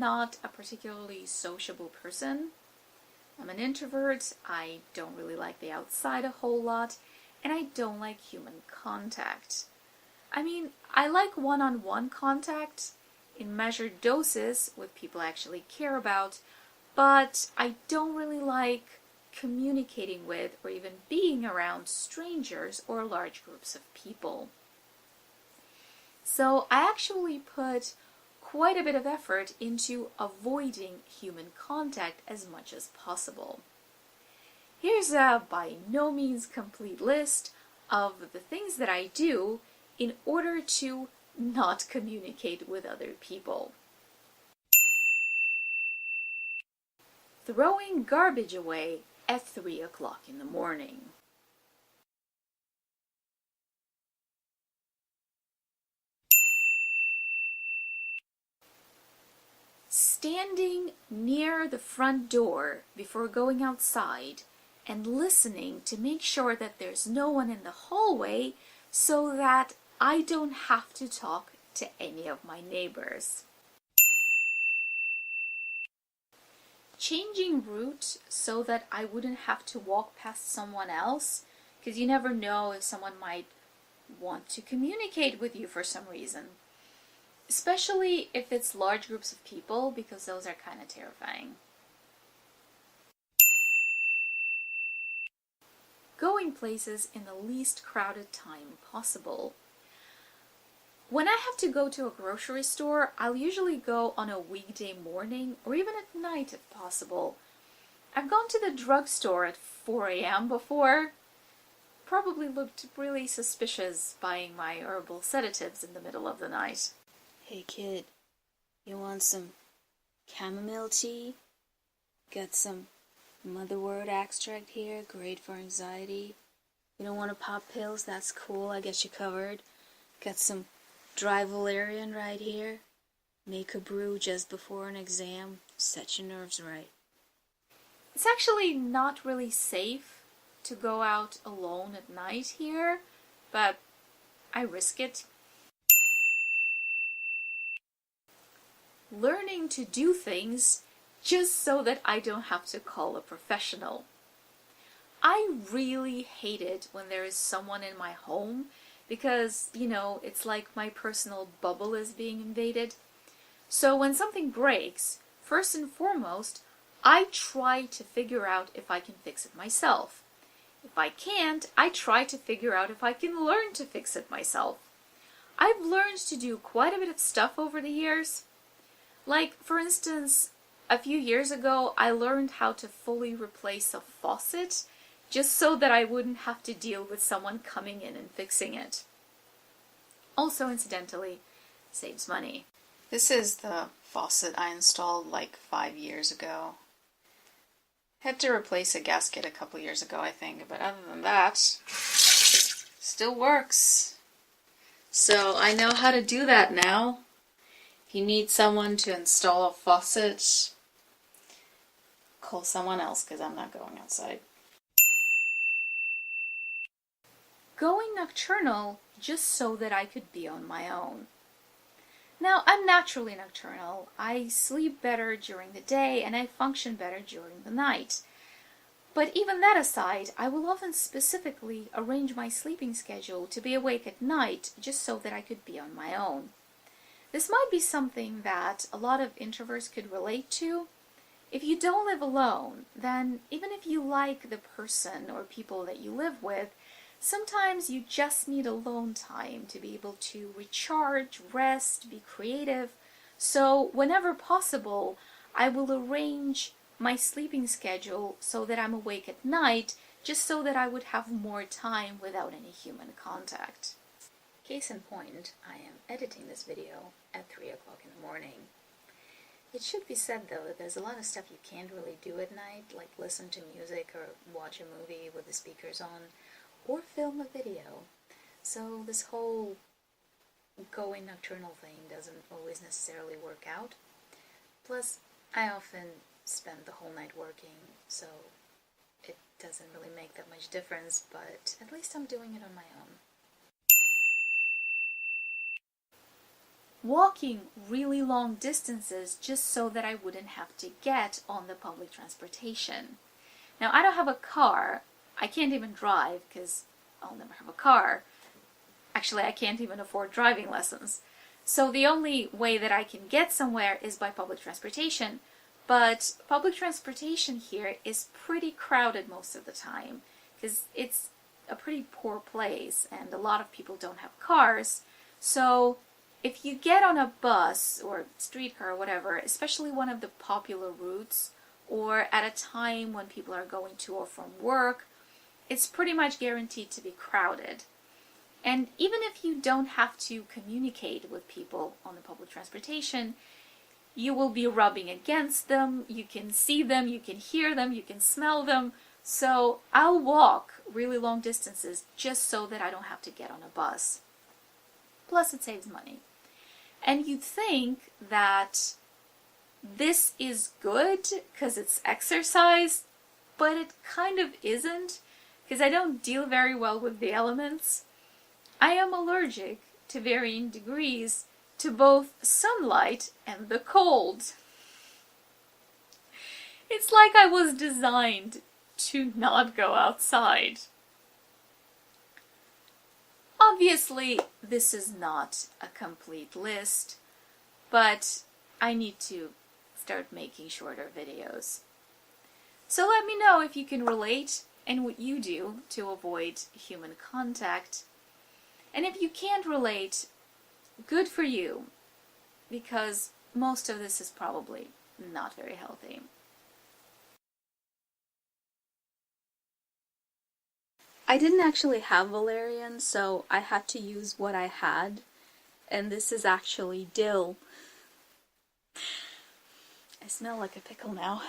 not a particularly sociable person. I'm an introvert, I don't really like the outside a whole lot, and I don't like human contact. I mean, I like one-on-one contact in measured doses with people I actually care about, but I don't really like communicating with or even being around strangers or large groups of people. So I actually put quite a bit of effort into avoiding human contact as much as possible. Here's a by no means complete list of the things that I do in order to not communicate with other people. Throwing garbage away at 3 o'clock in the morning. Standing near the front door before going outside and listening to make sure that there's no one in the hallway so that I don't have to talk to any of my neighbors. Changing route so that I wouldn't have to walk past someone else, because you never know if someone might want to communicate with you for some reason. Especially if it's large groups of people, because those are kind of terrifying. Going places in the least crowded time possible. When I have to go to a grocery store, I'll usually go on a weekday morning or even at night if possible. I've gone to the drugstore at 4 a.m. before. Probably looked really suspicious buying my herbal sedatives in the middle of the night. Hey kid, you want some chamomile tea? Got some motherwort extract here, great for anxiety. You don't want to pop pills? That's cool, I got you covered. Got some dry valerian right here. Make a brew just before an exam, set your nerves right. It's actually not really safe to go out alone at night here, but I risk it. Learning to do things just so that I don't have to call a professional. I really hate it when there is someone in my home because, it's like my personal bubble is being invaded. So when something breaks, first and foremost, I try to figure out if I can fix it myself. If I can't, I try to figure out if I can learn to fix it myself. I've learned to do quite a bit of stuff over the years. Like, for instance, a few years ago, I learned how to fully replace a faucet just so that I wouldn't have to deal with someone coming in and fixing it. Also, incidentally, saves money. This is the faucet I installed like 5 years ago. Had to replace a gasket a couple years ago, I think, but other than that, still works. So I know how to do that now. If you need someone to install a faucet, call someone else because I'm not going outside. Going nocturnal just so that I could be on my own. Now, I'm naturally nocturnal. I sleep better during the day and I function better during the night. But even that aside, I will often specifically arrange my sleeping schedule to be awake at night just so that I could be on my own. This might be something that a lot of introverts could relate to. If you don't live alone, then even if you like the person or people that you live with, sometimes you just need alone time to be able to recharge, rest, be creative. So whenever possible, I will arrange my sleeping schedule so that I'm awake at night, just so that I would have more time without any human contact. Case in point, I am editing this video at 3 o'clock in the morning. It should be said though that there's a lot of stuff you can't really do at night, like listen to music or watch a movie with the speakers on, or film a video. So this whole going nocturnal thing doesn't always necessarily work out. Plus, I often spend the whole night working, so it doesn't really make that much difference, but at least I'm doing it on my own. walking really long distances just so that I wouldn't have to get on the public transportation. Now, I don't have a car. I can't even drive because I'll never have a car. Actually, I can't even afford driving lessons. So the only way that I can get somewhere is by public transportation. But public transportation here is pretty crowded most of the time because it's a pretty poor place and a lot of people don't have cars. So if you get on a bus or streetcar or whatever, especially one of the popular routes, or at a time when people are going to or from work, it's pretty much guaranteed to be crowded. And even if you don't have to communicate with people on the public transportation, you will be rubbing against them, you can see them, you can hear them, you can smell them. So I'll walk really long distances just so that I don't have to get on a bus. Plus it saves money. And you'd think that this is good because it's exercise, but it kind of isn't because I don't deal very well with the elements. I am allergic to varying degrees to both sunlight and the cold. It's like I was designed to not go outside. Obviously, this is not a complete list, but I need to start making shorter videos. So let me know if you can relate and what you do to avoid human contact. And if you can't relate, good for you, because most of this is probably not very healthy. I didn't actually have valerian, so I had to use what I had, and this is actually dill. I smell like a pickle now.